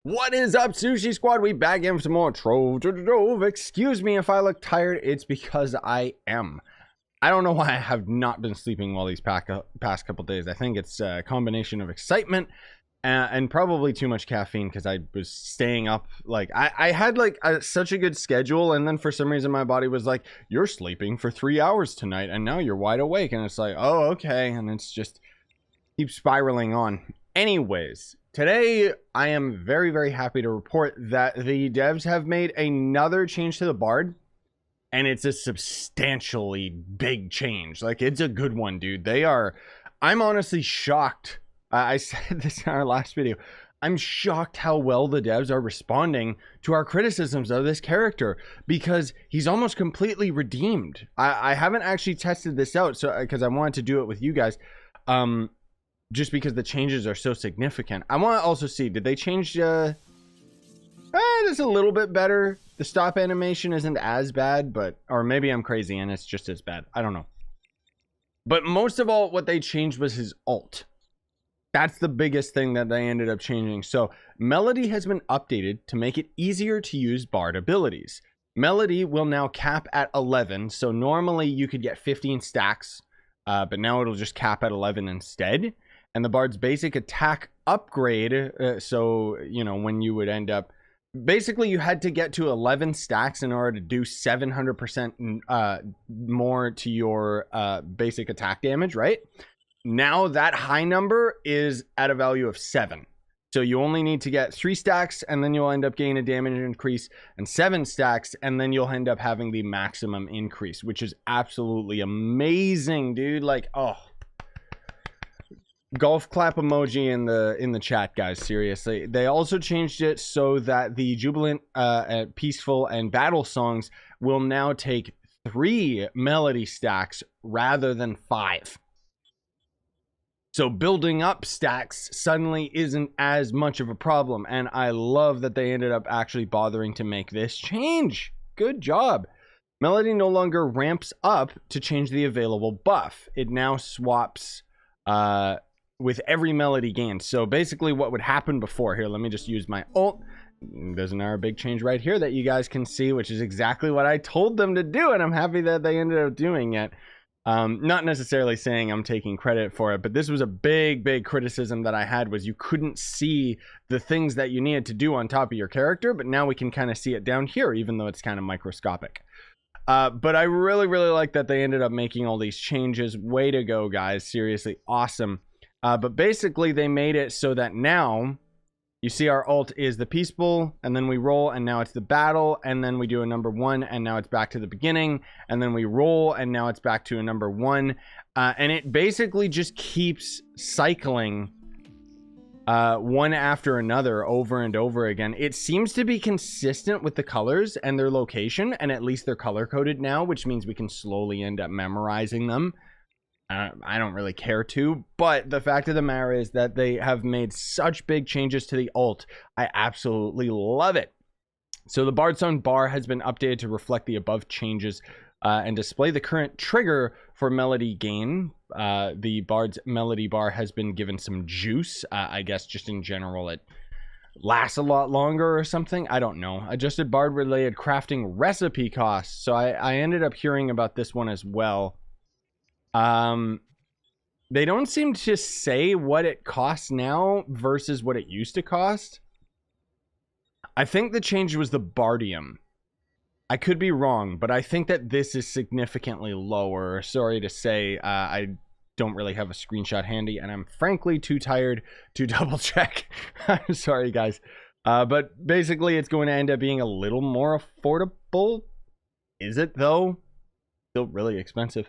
What is up, Sushi Squad? We back in for some more Trove. Excuse me if I look tired. It's because I am. I don't know why I have not been sleeping well these past couple days. I think it's a combination of excitement and probably too much caffeine because I was staying up. Like, I had like such a good schedule, and then for some reason my body was like, you're sleeping for 3 hours tonight, and now you're wide awake. And it's like, oh, okay. And it's just keeps spiraling on. Anyways, today I am very, very happy to report that the devs have made another change to the Bard. And it's a substantially big change. Like, it's a good one, dude. I'm honestly shocked. I said this in our last video. I'm shocked how well the devs are responding to our criticisms of this character, because he's almost completely redeemed. I haven't actually tested this out, so because I wanted to do it with you guys, just because the changes are so significant. I want to also see, did they change it's a little bit better. The stop animation isn't as bad, or maybe I'm crazy and it's just as bad. I don't know. But most of all, what they changed was his ult. That's the biggest thing that they ended up changing. So Melody has been updated to make it easier to use Bard abilities. Melody will now cap at 11. So normally you could get 15 stacks, but now it'll just cap at 11 instead. And the Bard's basic attack upgrade, so, you know, when you would end up, basically you had to get to 11 stacks in order to do 700% more to your basic attack damage, right? Now that high number is at a value of 7. So you only need to get 3 stacks, and then you'll end up getting a damage increase, and 7 stacks, and then you'll end up having the maximum increase, which is absolutely amazing, dude. Like, oh, golf clap emoji in the chat, guys. Seriously. They also changed it so that the jubilant, peaceful, and battle songs will now take 3 melody stacks rather than 5. So building up stacks suddenly isn't as much of a problem, and I love that they ended up actually bothering to make this change. Good job. Melody no longer ramps up to change the available buff. It now swaps with every melody gained. So basically what would happen before, here, let me just use my ult. There's another big change right here that you guys can see, which is exactly what I told them to do, and I'm happy that they ended up doing it. Not necessarily saying I'm taking credit for it, but this was a big criticism that I had, was you couldn't see the things that you needed to do on top of your character, but now we can kind of see it down here, even though it's kind of microscopic. But I really like that they ended up making all these changes. Way to go, guys. Seriously, awesome. But basically they made it so that now you see our ult is the peaceful, and then we roll, and now it's the battle, and then we do a number 1, and now it's back to the beginning, and then we roll, and now it's back to a number 1, and it basically just keeps cycling one after another over and over again. It seems to be consistent with the colors and their location, and at least they're color coded now, which means we can slowly end up memorizing them. I don't really care to, but the fact of the matter is that they have made such big changes to the ult. I absolutely love it. So the Bard Song bar has been updated to reflect the above changes and display the current trigger for melody gain. The Bard's melody bar has been given some juice. I guess just in general it lasts a lot longer or something. I don't know. Adjusted Bard related crafting recipe costs. So I ended up hearing about this one as well. They don't seem to say what it costs now versus what it used to cost. I think the change was the bardium. I could be wrong, but I think that this is significantly lower. Sorry to say, I don't really have a screenshot handy, and I'm frankly too tired to double check. I'm sorry, guys. But basically it's going to end up being a little more affordable. Is it though? Still really expensive.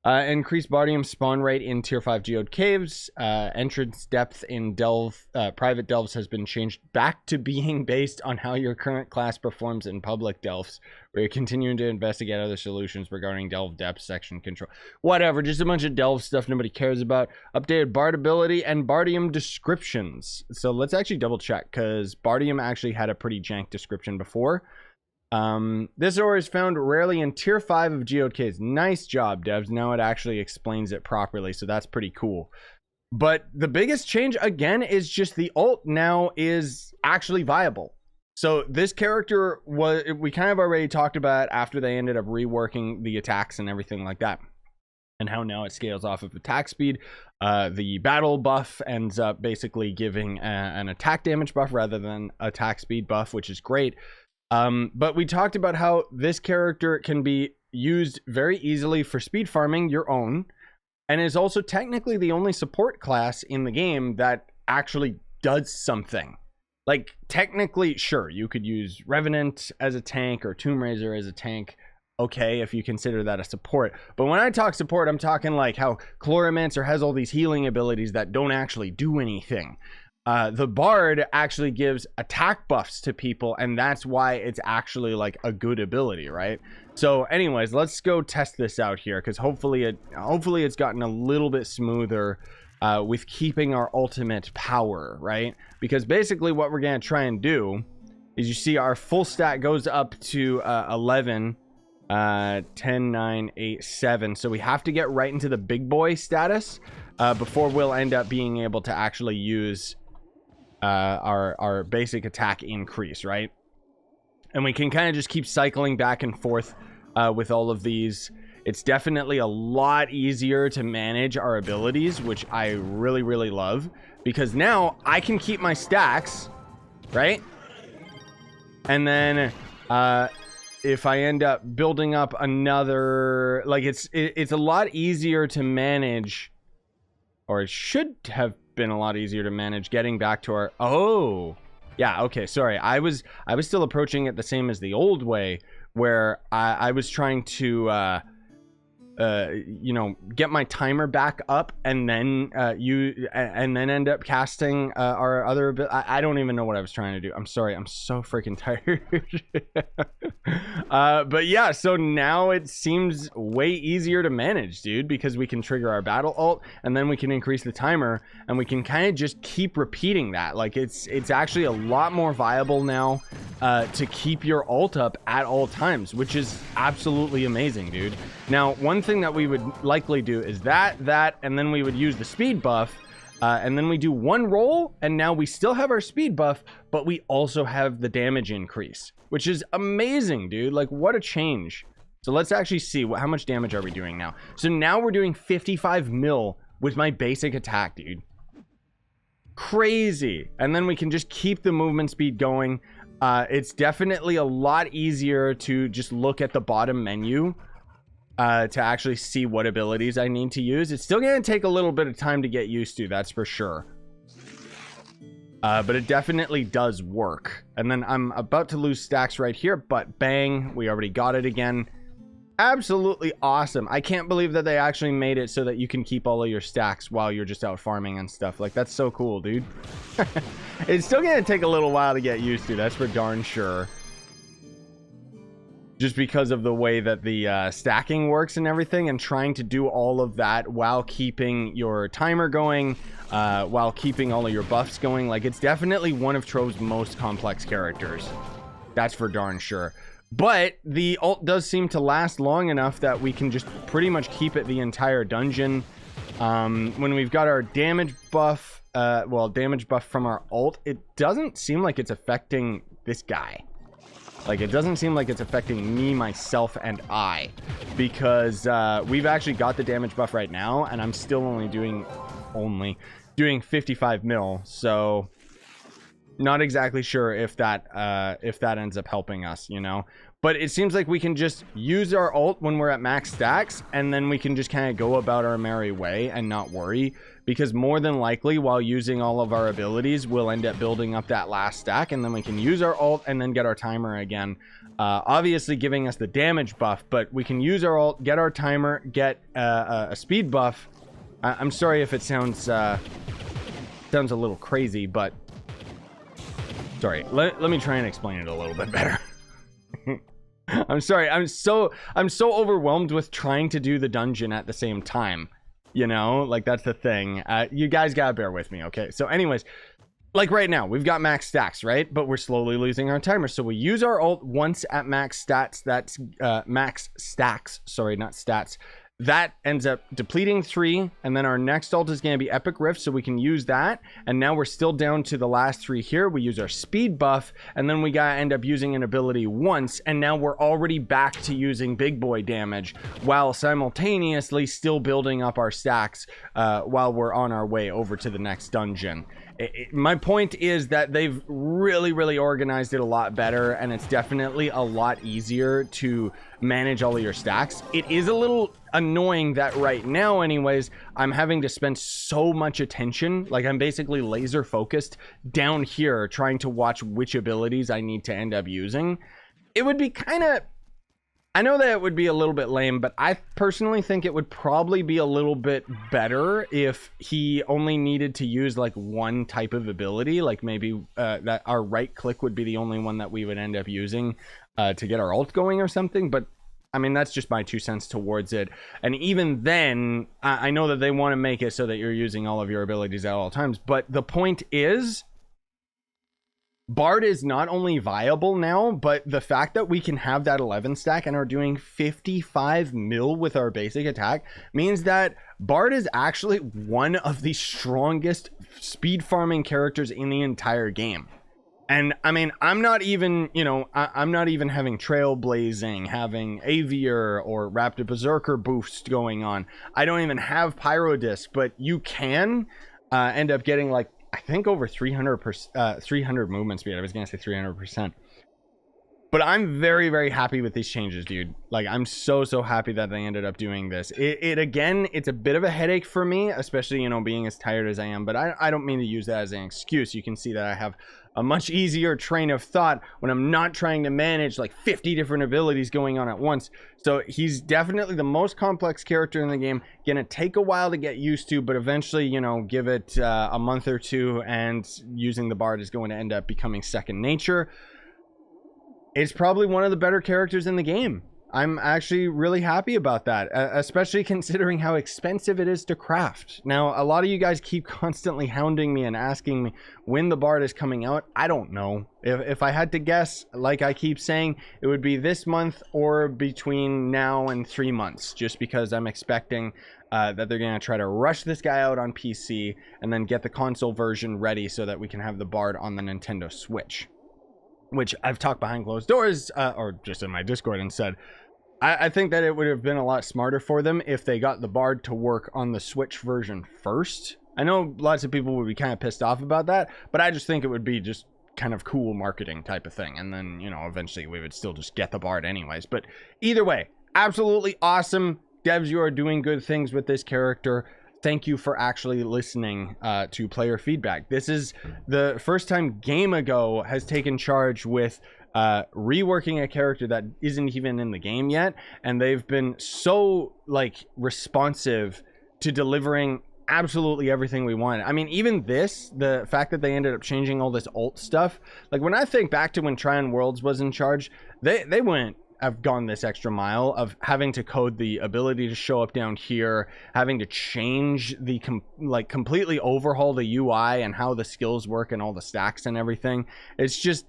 Increased bardium spawn rate in tier 5 geode caves. Entrance depth in private delves has been changed back to being based on how your current class performs in public delves. We're continuing to investigate other solutions regarding delve depth, section control. Whatever, just a bunch of delve stuff nobody cares about. Updated bard ability and bardium descriptions. So let's actually double check, because bardium actually had a pretty jank description before. This ore is found rarely in tier 5 of geode caves. Nice job, devs. Now it actually explains it properly, so that's pretty cool. But the biggest change again is just the ult now is actually viable. So this character we kind of already talked about after they ended up reworking the attacks and everything like that, and how now it scales off of attack speed. The battle buff ends up basically giving an attack damage buff rather than attack speed buff, which is great. But we talked about how this character can be used very easily for speed farming your own, and is also technically the only support class in the game that actually does something. Like, technically, sure, you could use Revenant as a tank or Tomb Raiser as a tank. Okay, if you consider that a support. But when I talk support, I'm talking like how Chloromancer has all these healing abilities that don't actually do anything. The Bard actually gives attack buffs to people, and that's why it's actually like a good ability, right? So anyways, let's go test this out here, because hopefully it's gotten a little bit smoother with keeping our ultimate power, right? Because basically what we're going to try and do is, you see our full stat goes up to 11, 10, 9, 8, 7. So we have to get right into the big boy status before we'll end up being able to actually use our basic attack increase, right? And we can kind of just keep cycling back and forth with all of these. It's definitely a lot easier to manage our abilities, which I really, really love, because now I can keep my stacks, right? And then if I end up building up another, like, it's a lot easier to manage, or it should have been a lot easier to manage getting back to our, oh yeah, okay, sorry, I was still approaching it the same as the old way, where I was trying to you know, get my timer back up and then and then end up casting our other I don't even know what I was trying to do. I'm sorry, I'm so freaking tired. But yeah, so now it seems way easier to manage, dude, because we can trigger our battle ult and then we can increase the timer, and we can kind of just keep repeating that. Like, it's actually a lot more viable now to keep your ult up at all times, which is absolutely amazing, dude. Now, one thing that we would likely do is that, and then we would use the speed buff, and then we do one roll, and now we still have our speed buff, but we also have the damage increase, which is amazing, dude. Like, what a change. So let's actually see how much damage are we doing now. So now we're doing 55 mil with my basic attack, dude. Crazy. And then we can just keep the movement speed going. It's definitely a lot easier to just look at the bottom menu to actually see what abilities I need to use. It's still going to take a little bit of time to get used to, that's for sure. But it definitely does work. And then I'm about to lose stacks right here, but bang, we already got it again. Absolutely awesome. I can't believe that they actually made it so that you can keep all of your stacks while you're just out farming and stuff. Like, that's so cool, dude. It's still going to take a little while to get used to, that's for darn sure. Just because of the way that the stacking works and everything, and trying to do all of that while keeping your timer going, while keeping all of your buffs going. Like, it's definitely one of Trove's most complex characters. That's for darn sure. But the ult does seem to last long enough that we can just pretty much keep it the entire dungeon. When we've got our damage buff, well, damage buff from our ult, it doesn't seem like it's affecting this guy. Like, it doesn't seem like it's affecting me, myself, and I. Because we've actually got the damage buff right now, and I'm still only doing 55 mil. So, not exactly sure if that ends up helping us, you know? But it seems like we can just use our ult when we're at max stacks, and then we can just kind of go about our merry way and not worry. Because more than likely, while using all of our abilities, we'll end up building up that last stack, and then we can use our ult and then get our timer again. Obviously giving us the damage buff, but we can use our ult, get our timer, get a speed buff. I'm sorry if it sounds a little crazy, but sorry. Let me try and explain it a little bit better. I'm sorry. I'm so overwhelmed with trying to do the dungeon at the same time. You know, like, that's the thing. You guys gotta bear with me, okay? So anyways, like right now, we've got max stacks, right? But we're slowly losing our timer. So we use our ult once at max stats. That's max stacks. Sorry, not stats. that ends up depleting 3, and then our next ult is going to be Epic Rift, so we can use that. And now we're still down to the last 3 here. We use our speed buff, and then we gotta end up using an ability once, and now we're already back to using big boy damage while simultaneously still building up our stacks while we're on our way over to the next dungeon. My point is that they've really organized it a lot better, and it's definitely a lot easier to manage all of your stacks. It is a little annoying that right now anyways, I'm having to spend so much attention, like I'm basically laser focused down here trying to watch which abilities I need to end up using. It would be kind of, I know that it would be a little bit lame, but I personally think it would probably be a little bit better if he only needed to use like one type of ability, like maybe that our right click would be the only one that we would end up using to get our ult going or something. But I mean, that's just my 2 cents towards it. And even then, I know that they want to make it so that you're using all of your abilities at all times, but the point is, Bard is not only viable now, but the fact that we can have that 11 stack and are doing 55 mil with our basic attack means that Bard is actually one of the strongest speed farming characters in the entire game. And I mean, I'm not even, you know, I'm not even having Trailblazing, having Aviar or Raptor Berserker boost going on. I don't even have Pyrodisc, but you can end up getting like, I think over 300 movement speed. I was gonna say 300%. But I'm very happy with these changes, dude. Like, I'm so happy that they ended up doing this. Again, it's a bit of a headache for me, especially, you know, being as tired as I am. But I don't mean to use that as an excuse. You can see that I have a much easier train of thought when I'm not trying to manage like 50 different abilities going on at once. So he's definitely the most complex character in the game. Gonna take a while to get used to, but eventually, you know, give it a month or 2, and using the Bard is going to end up becoming second nature. It's probably one of the better characters in the game. I'm actually really happy about that, especially considering how expensive it is to craft. Now, a lot of you guys keep constantly hounding me and asking me when the Bard is coming out. I don't know. If I had to guess, like I keep saying, it would be this month or between now and 3 months, just because I'm expecting that they're going to try to rush this guy out on PC and then get the console version ready so that we can have the Bard on the Nintendo Switch. Which I've talked behind closed doors, or just in my Discord, and said, I think that it would have been a lot smarter for them if they got the Bard to work on the Switch version first. I know lots of people would be kind of pissed off about that, but I just think it would be just kind of cool marketing type of thing. And then, you know, eventually we would still just get the Bard anyways. But either way, absolutely awesome. Devs, you are doing good things with this character. Thank you for actually listening to player feedback. This is the first time Gamigo has taken charge with reworking a character that isn't even in the game yet, and they've been so like responsive to delivering absolutely everything we wanted. I mean, even this, the fact that they ended up changing all this ult stuff, like when I think back to when Tryon Worlds was in charge, they went have gone this extra mile of having to code the ability to show up down here, having to change the completely overhaul the UI and how the skills work and all the stacks and everything. It's just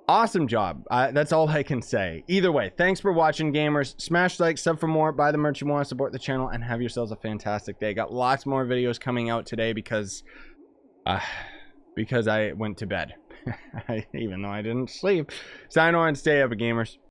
awesome job. That's all I can say. Either way, thanks for watching, gamers. Smash like, sub for more, buy the merch you want to support the channel, and have yourselves a fantastic day. Got lots more videos coming out today because I went to bed even though I didn't sleep. Sign on and stay up, gamers.